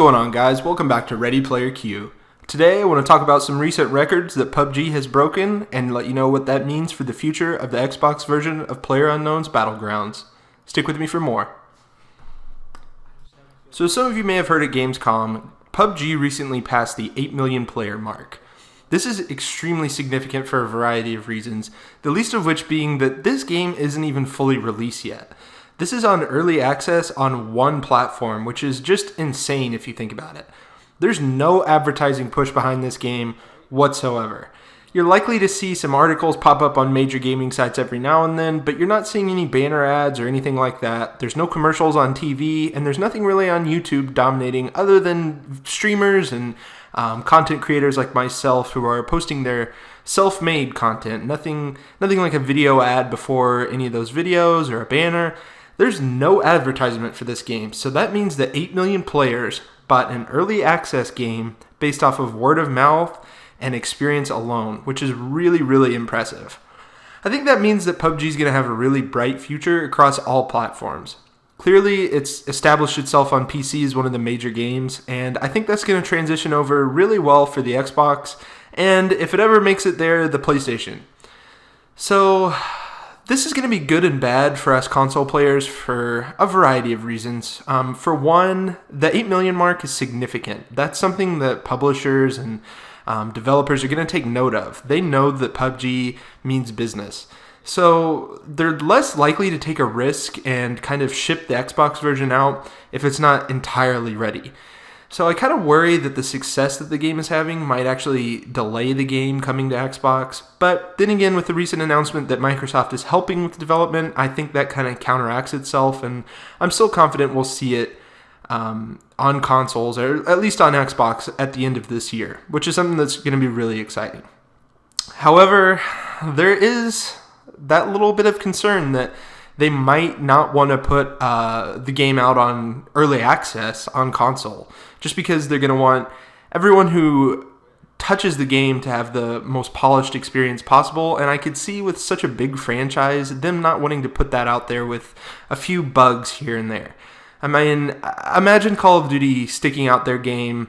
going on, guys? Welcome back to Ready Player Q. Today I want to talk about some recent records that PUBG has broken and let you know what that means for the future of the Xbox version of PlayerUnknown's Battlegrounds. Stick with me for more. So some of you may have heard at Gamescom, PUBG recently passed the 8 million player mark. This is extremely significant for a variety of reasons, the least of which being that this game isn't even fully released yet. This is on early access on one platform, which is just insane if you think about it. There's no advertising push behind this game whatsoever. You're likely to see some articles pop up on major gaming sites every now and then, but you're not seeing any banner ads or anything like that. There's no commercials on TV, and there's nothing really on YouTube dominating other than streamers and content creators like myself who are posting their self-made content. Nothing like a video ad before any of those videos or a banner. There's no advertisement for this game, so that means that 8 million players bought an early access game based off of word of mouth and experience alone, which is really, really impressive. I think that means that PUBG is going to have a really bright future across all platforms. Clearly, it's established itself on PC as one of the major games, and I think that's going to transition over really well for the Xbox, and if it ever makes it there, the PlayStation. So this is going to be good and bad for us console players for a variety of reasons. For one, the 8 million mark is significant. That's something that publishers and developers are going to take note of. They know that PUBG means business. So they're less likely to take a risk and kind of ship the Xbox version out if it's not entirely ready. So I kind of worry that the success that the game is having might actually delay the game coming to Xbox. But then again, with the recent announcement that Microsoft is helping with development, I think that kind of counteracts itself, and I'm still confident we'll see it on consoles, or at least on Xbox at the end of this year, which is something that's going to be really exciting. However, there is that little bit of concern that they might not want to put the game out on early access on console, just because they're going to want everyone who touches the game to have the most polished experience possible. And I could see with such a big franchise, them not wanting to put that out there with a few bugs here and there. I mean, imagine Call of Duty sticking out their game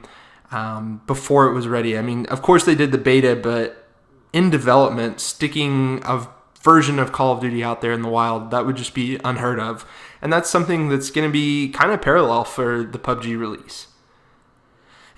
before it was ready. I mean, of course they did the beta, but in development, sticking a version of Call of Duty out there in the wild, that would just be unheard of. And that's something that's going to be kind of parallel for the PUBG release.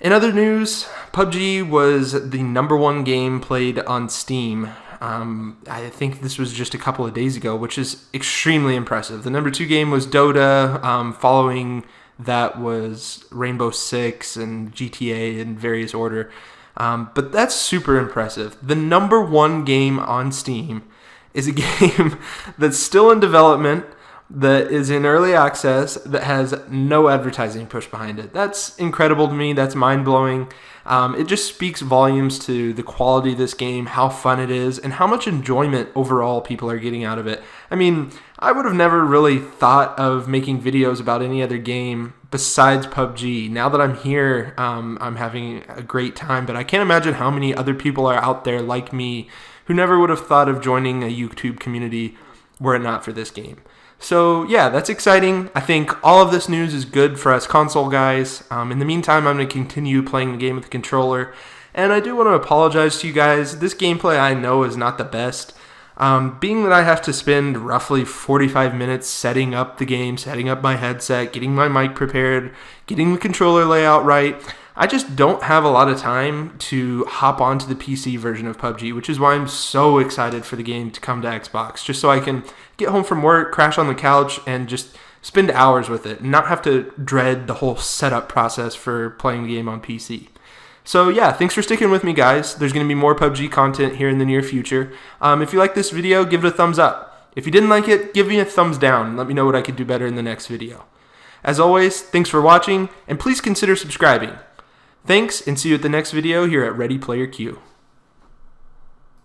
In other news, PUBG was the #1 game played on Steam. I think this was just a couple of days ago, which is extremely impressive. The #2 game was Dota, following that was Rainbow Six and GTA in various order. But that's super impressive. The #1 game on Steam is a game that's still in development, that is in early access, that has no advertising push behind it. That's incredible to me. That's mind-blowing. It just speaks volumes to the quality of this game, how fun it is, and how much enjoyment overall people are getting out of it. I mean, I would have never really thought of making videos about any other game besides PUBG. Now that I'm here, I'm having a great time, but I can't imagine how many other people are out there like me who never would have thought of joining a YouTube community were it not for this game. So yeah, that's exciting. I think all of this news is good for us console guys. In the meantime, I'm going to continue playing the game with the controller. And I do want to apologize to you guys. This gameplay I know is not the best. Being that I have to spend roughly 45 minutes setting up the game, setting up my headset, getting my mic prepared, getting the controller layout right, I just don't have a lot of time to hop onto the PC version of PUBG, which is why I'm so excited for the game to come to Xbox, just so I can get home from work, crash on the couch, and just spend hours with it, and not have to dread the whole setup process for playing the game on PC. So yeah, thanks for sticking with me, guys. There's going to be more PUBG content here in the near future. If you like this video, give it a thumbs up. If you didn't like it, give me a thumbs down. Let me know what I could do better in the next video. As always, thanks for watching, and please consider subscribing. Thanks, and see you at the next video here at Ready Player Q.